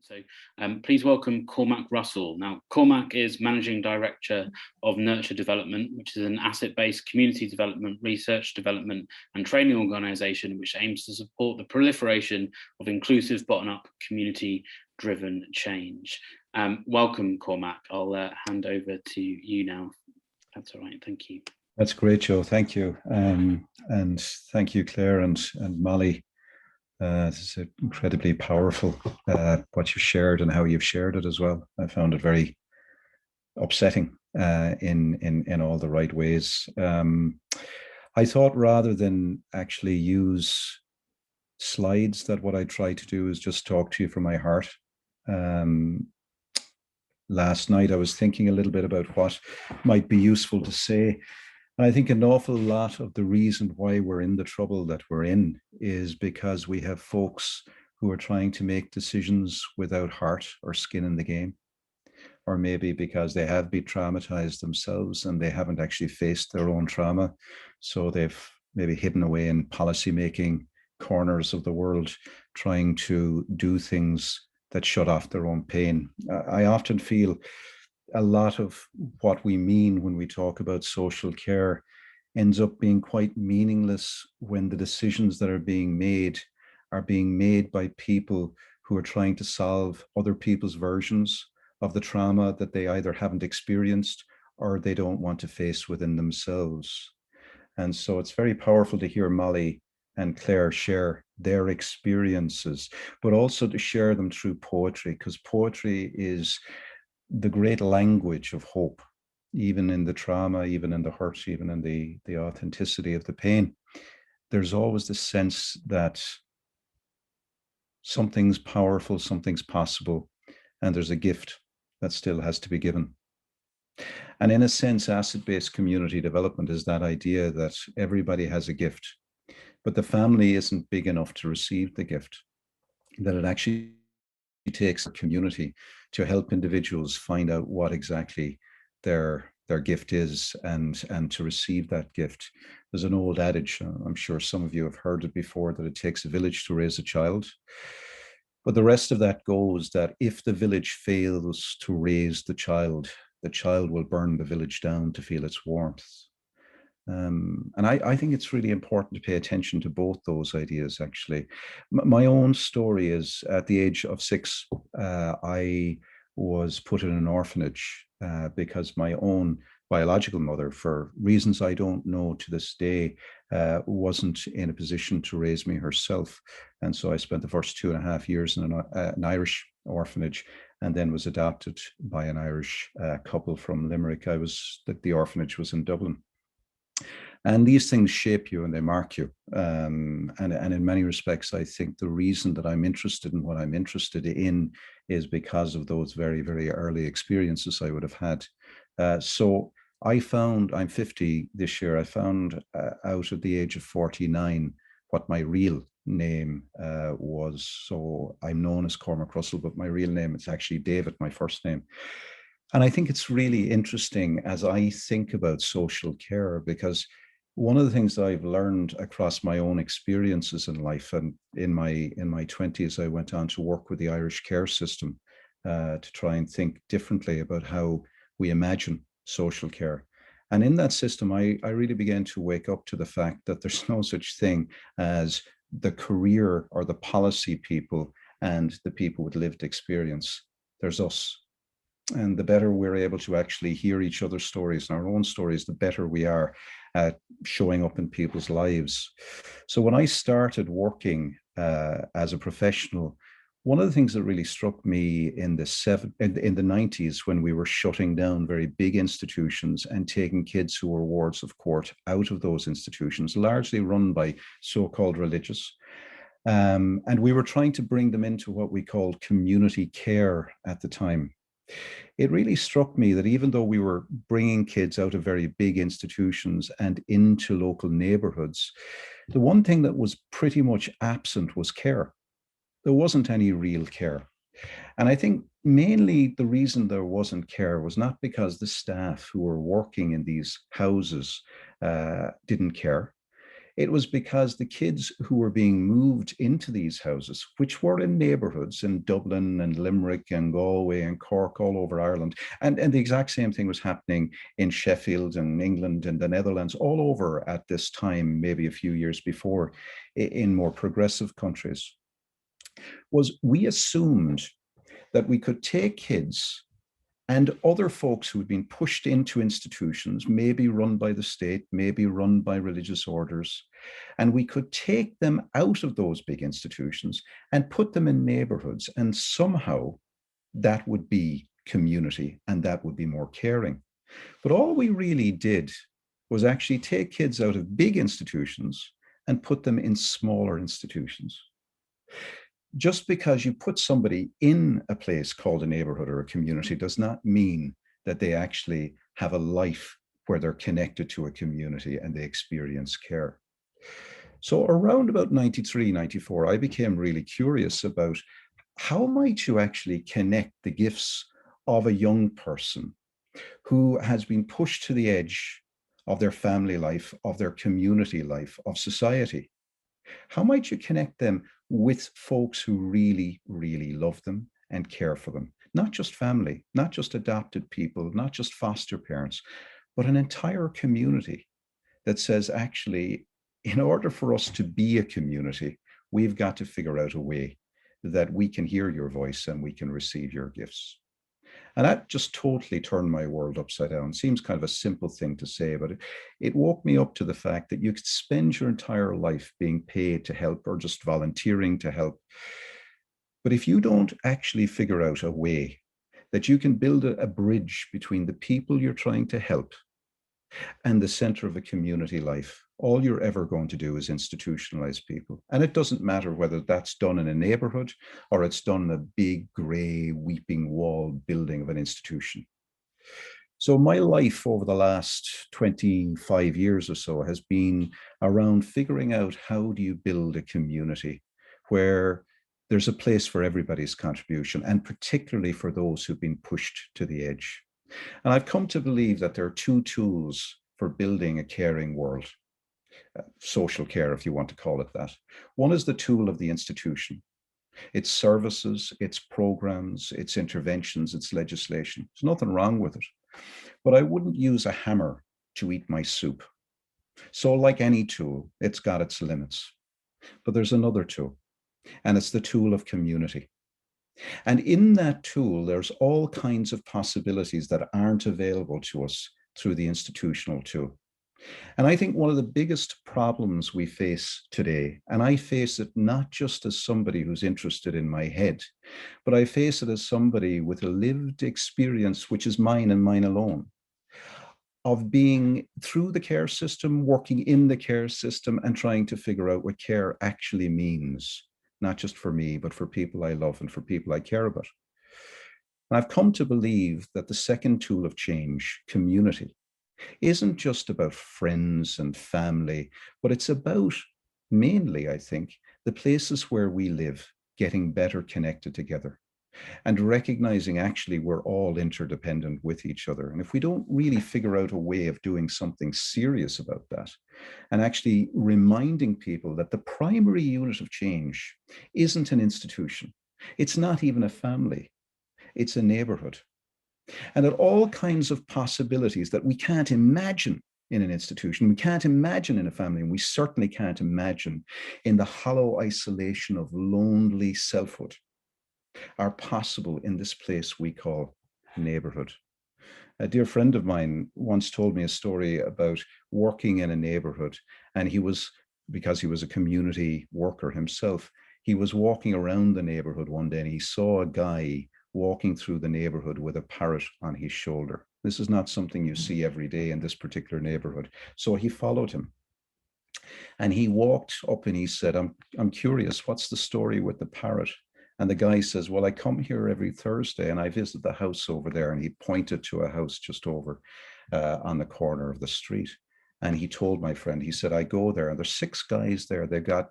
So please welcome Cormac Russell. Now, Cormac is Managing Director of Nurture Development, which is an asset-based community development, research development and training organisation which aims to support the proliferation of inclusive bottom-up community-driven change. Welcome, Cormac. I'll hand over to you now. That's all right. Thank you. That's great, Joe. Thank you. And thank you, Claire and Molly. This is incredibly powerful, what you shared and how you've shared it as well. I found it very upsetting in all the right ways. I thought rather than actually use slides, that what I try to do is just talk to you from my heart. Last night I was thinking a little bit about what might be useful to say. And I think an awful lot of the reason why we're in the trouble that we're in is because we have folks who are trying to make decisions without heart or skin in the game, or maybe because they have been traumatized themselves and they haven't actually faced their own trauma. So they've maybe hidden away in policy-making corners of the world, trying to do things that shut off their own pain. I often feel a lot of what we mean when we talk about social care ends up being quite meaningless when the decisions that are being made by people who are trying to solve other people's versions of the trauma that they either haven't experienced or they don't want to face within themselves. And so it's very powerful to hear Molly and Claire share their experiences, but also to share them through poetry, because poetry is the great language of hope, even in the trauma, even in the hurt, even in the authenticity of the pain. There's always the sense that something's powerful, something's possible, and there's a gift that still has to be given. And in a sense, asset-based community development is that idea that everybody has a gift, but the family isn't big enough to receive the gift, that it actually takes a community to help individuals find out what exactly their gift is and to receive that gift. There's an old adage, I'm sure some of you have heard it before, that it takes a village to raise a child. But the rest of that goes that if the village fails to raise the child will burn the village down to feel its warmth. And I think it's really important to pay attention to both those ideas, actually. My own story is, at the age of 6, I was put in an orphanage because my own biological mother, for reasons I don't know to this day, wasn't in a position to raise me herself. And so I spent the first 2.5 years in an Irish orphanage, and then was adopted by an Irish couple from Limerick. The orphanage was in Dublin. And these things shape you and they mark you. And in many respects, I think the reason that I'm interested in what I'm interested in is because of those very, very early experiences I would have had. So I found, I'm 50 this year, I found out at the age of 49 what my real name was. So I'm known as Cormac Russell, but my real name is actually David, my first name. And I think it's really interesting as I think about social care, because one of the things that I've learned across my own experiences in life, and in my 20s, I went on to work with the Irish care system to try and think differently about how we imagine social care. And in that system, I really began to wake up to the fact that there's no such thing as the career or the policy people and the people with lived experience. There's us. And the better we're able to actually hear each other's stories and our own stories, the better we are at showing up in people's lives. So when I started working as a professional, one of the things that really struck me in the 90s, when we were shutting down very big institutions and taking kids who were wards of court out of those institutions, largely run by so-called religious, and we were trying to bring them into what we called community care at the time. It really struck me that even though we were bringing kids out of very big institutions and into local neighborhoods, the one thing that was pretty much absent was care. There wasn't any real care. And I think mainly the reason there wasn't care was not because the staff who were working in these houses didn't care. It was because the kids who were being moved into these houses, which were in neighborhoods in Dublin and Limerick and Galway and Cork, all over Ireland, and the exact same thing was happening in Sheffield and England and the Netherlands, all over at this time, maybe a few years before, in more progressive countries, was we assumed that we could take kids and other folks who had been pushed into institutions, maybe run by the state, maybe run by religious orders, and we could take them out of those big institutions and put them in neighborhoods, and somehow that would be community and that would be more caring. But all we really did was actually take kids out of big institutions and put them in smaller institutions. Just because you put somebody in a place called a neighborhood or a community does not mean that they actually have a life where they're connected to a community and they experience care. So around about 93, 94, I became really curious about how might you actually connect the gifts of a young person who has been pushed to the edge of their family life, of their community life, of society. How might you connect them with folks who really, really love them and care for them? Not just family, not just adopted people, not just foster parents, but an entire community that says, actually, in order for us to be a community, we've got to figure out a way that we can hear your voice and we can receive your gifts. And that just totally turned my world upside down. Seems kind of a simple thing to say, but it woke me up to the fact that you could spend your entire life being paid to help or just volunteering to help. But if you don't actually figure out a way that you can build a bridge between the people you're trying to help and the center of a community life, all you're ever going to do is institutionalize people. And it doesn't matter whether that's done in a neighborhood or it's done in a big gray weeping wall building of an institution. So my life over the last 25 years or so has been around figuring out how do you build a community where there's a place for everybody's contribution, and particularly for those who've been pushed to the edge. And I've come to believe that there are two tools for building a caring world, social care, if you want to call it that. One is the tool of the institution, its services, its programs, its interventions, its legislation. There's nothing wrong with it. But I wouldn't use a hammer to eat my soup. So like any tool, it's got its limits. But there's another tool, and it's the tool of community. And in that tool, there's all kinds of possibilities that aren't available to us through the institutional tool. And I think one of the biggest problems we face today, and I face it not just as somebody who's interested in my head, but I face it as somebody with a lived experience, which is mine and mine alone, of being through the care system, working in the care system, and trying to figure out what care actually means, not just for me, but for people I love and for people I care about. And I've come to believe that the second tool of change, community, isn't just about friends and family, but it's about mainly, I think, the places where we live, getting better connected together and recognizing actually we're all interdependent with each other. And if we don't really figure out a way of doing something serious about that, and actually reminding people that the primary unit of change isn't an institution, it's not even a family, it's a neighborhood. And that all kinds of possibilities that we can't imagine in an institution, we can't imagine in a family, and we certainly can't imagine in the hollow isolation of lonely selfhood, are possible in this place we call neighborhood. A dear friend of mine once told me a story about working in a neighborhood, and because he was a community worker himself, he was walking around the neighborhood one day and he saw a guy walking through the neighborhood with a parrot on his shoulder. This is not something you see every day in this particular neighborhood. So he followed him. And he walked up and he said, I'm curious, what's the story with the parrot? And the guy says, well, I come here every Thursday and I visit the house over there. And he pointed to a house just over on the corner of the street. And he told my friend, he said, I go there and there's 6 guys there. They've got,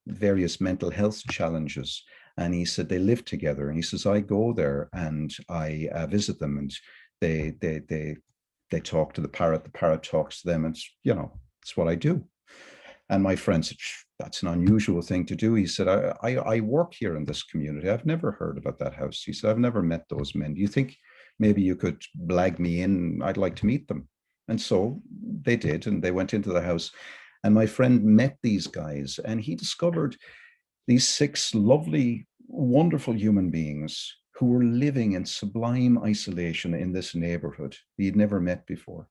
various mental health challenges. And he said, they live together. And he says, I go there and I visit them, and they talk to the parrot talks to them. And, it's what I do. And my friend said, that's an unusual thing to do. He said, I work here in this community. I've never heard about that house. He said, I've never met those men. Do you think maybe you could blag me in? I'd like to meet them. And so they did, and they went into the house. And my friend met these guys, and he discovered these 6 lovely, wonderful human beings who were living in sublime isolation in this neighborhood he'd never met before,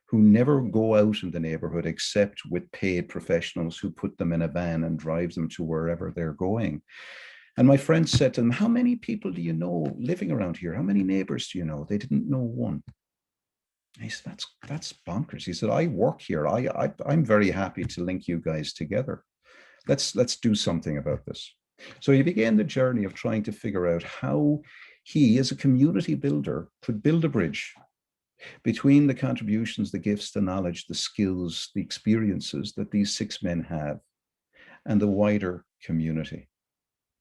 who never go out in the neighborhood except with paid professionals who put them in a van and drive them to wherever they're going. And my friend said to them, how many people do you know living around here? How many neighbors do you know? They didn't know one. He said, that's bonkers. He said, I work here. I'm very happy to link you guys together. Let's do something about this. So he began the journey of trying to figure out how he, as a community builder, could build a bridge between the contributions, the gifts, the knowledge, the skills, the experiences that these 6 men have and the wider community.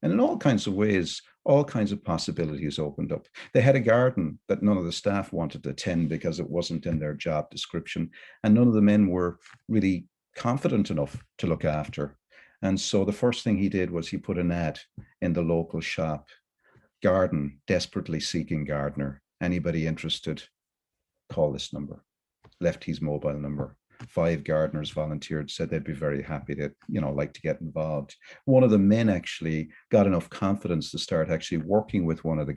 And in all kinds of ways, all kinds of possibilities opened up. They had a garden that none of the staff wanted to tend because it wasn't in their job description, and none of the men were really confident enough to look after. And so the first thing he did was he put an ad in the local shop, garden, desperately seeking gardener. Anybody interested? Call this number. Left his mobile number. 5 gardeners volunteered, said they'd be very happy to, like to get involved. One of the men actually got enough confidence to start actually working with one of the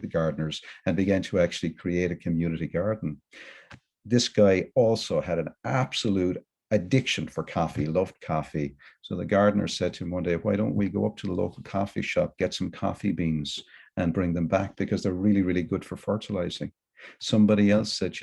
gardeners and began to actually create a community garden. This guy also had an absolute addiction for coffee, loved coffee. So the gardener said to him one day, why don't we go up to the local coffee shop, get some coffee beans and bring them back because they're really, really good for fertilizing. Somebody else said,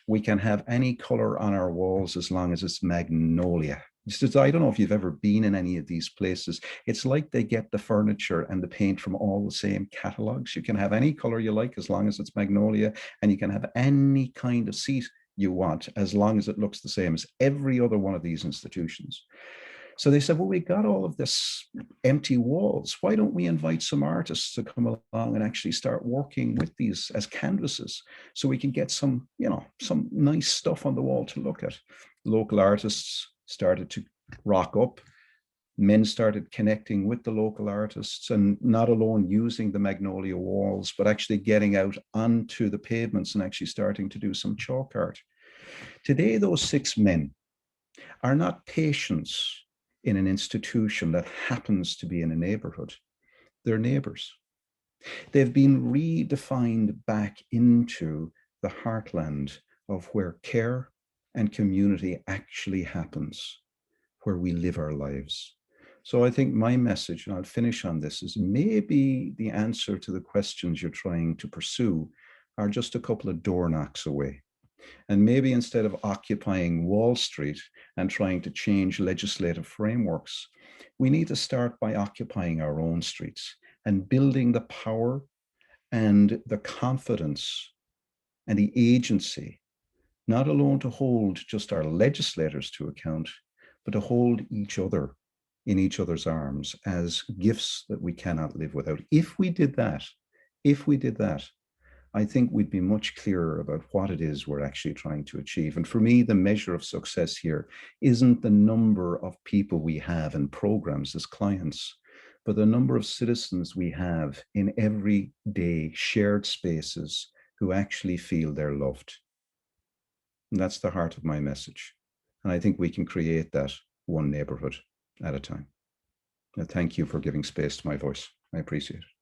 we can have any color on our walls as long as it's magnolia. He says, I don't know if you've ever been in any of these places. It's like they get the furniture and the paint from all the same catalogs. You can have any color you like as long as it's magnolia, and you can have any kind of seat you want as long as it looks the same as every other one of these institutions. So they said, well, we got all of this empty walls. Why don't we invite some artists to come along and actually start working with these as canvases so we can get some nice stuff on the wall to look at. Local artists started to rock up. Men started connecting with the local artists and not alone using the magnolia walls, but actually getting out onto the pavements and actually starting to do some chalk art. Today, those 6 men are not patients in an institution that happens to be in a neighborhood. They're neighbors. They've been redefined back into the heartland of where care and community actually happens, where we live our lives. So I think my message, and I'll finish on this, is maybe the answer to the questions you're trying to pursue are just a couple of door knocks away. And maybe instead of occupying Wall Street and trying to change legislative frameworks, we need to start by occupying our own streets and building the power and the confidence and the agency, not alone to hold just our legislators to account, but to hold each other in each other's arms as gifts that we cannot live without. If we did that, I think we'd be much clearer about what it is we're actually trying to achieve. And for me, the measure of success here isn't the number of people we have in programs as clients, but the number of citizens we have in everyday shared spaces who actually feel they're loved. And that's the heart of my message. And I think we can create that one neighborhood at a time. Now, thank you for giving space to my voice. I appreciate it.